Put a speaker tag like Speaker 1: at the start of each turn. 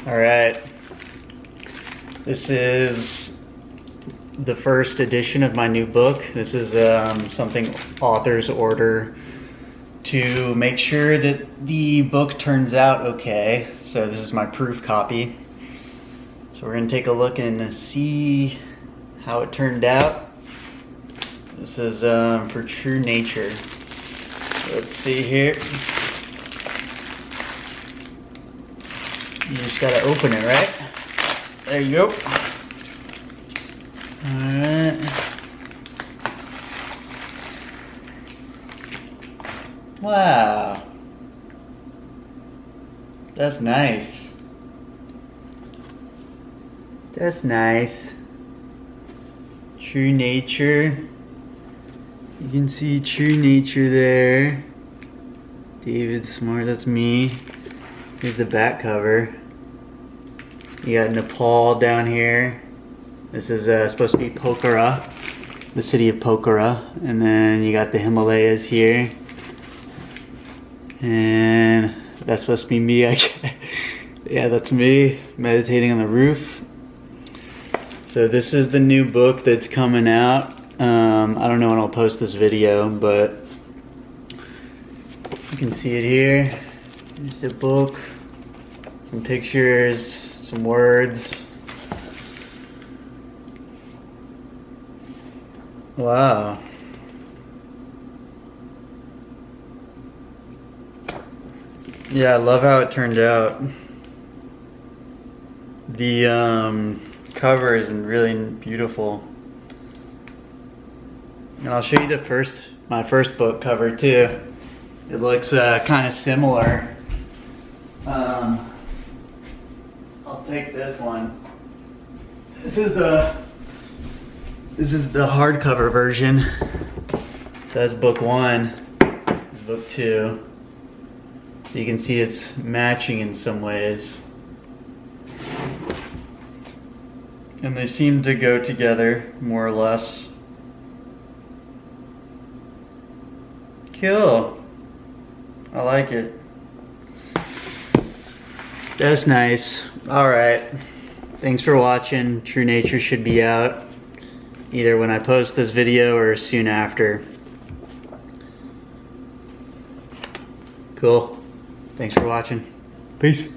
Speaker 1: All right, this is the first edition of my new book. This is something authors order to make sure that the book turns out okay. So this is my proof copy. So we're gonna take a look and see how it turned out. This is for True Nature. Let's see here. You just gotta open it, right? There you go. Alright. Wow. That's nice. That's nice. True Nature. You can see True Nature there. David Smart, that's me. Here's the back cover. You got Nepal down here. This is supposed to be Pokhara, the city of Pokhara. And then you got the Himalayas here. And that's supposed to be me, I guess. Yeah, that's me meditating on the roof. So this is the new book that's coming out. I don't know when I'll post this video, but you can see it here. Here's the book, some pictures, some words. Wow. Yeah, I love how it turned out. The cover is really beautiful. And I'll show you my first book cover too. It looks kind of similar. I'll take this one. This is the hardcover version. So that's book 1. This is book 2. So you can see it's matching in some ways. And they seem to go together, more or less. Cool. I like it. That's nice. Alright. Thanks for watching. True Nature should be out either when I post this video or soon after. Cool. Thanks for watching. Peace.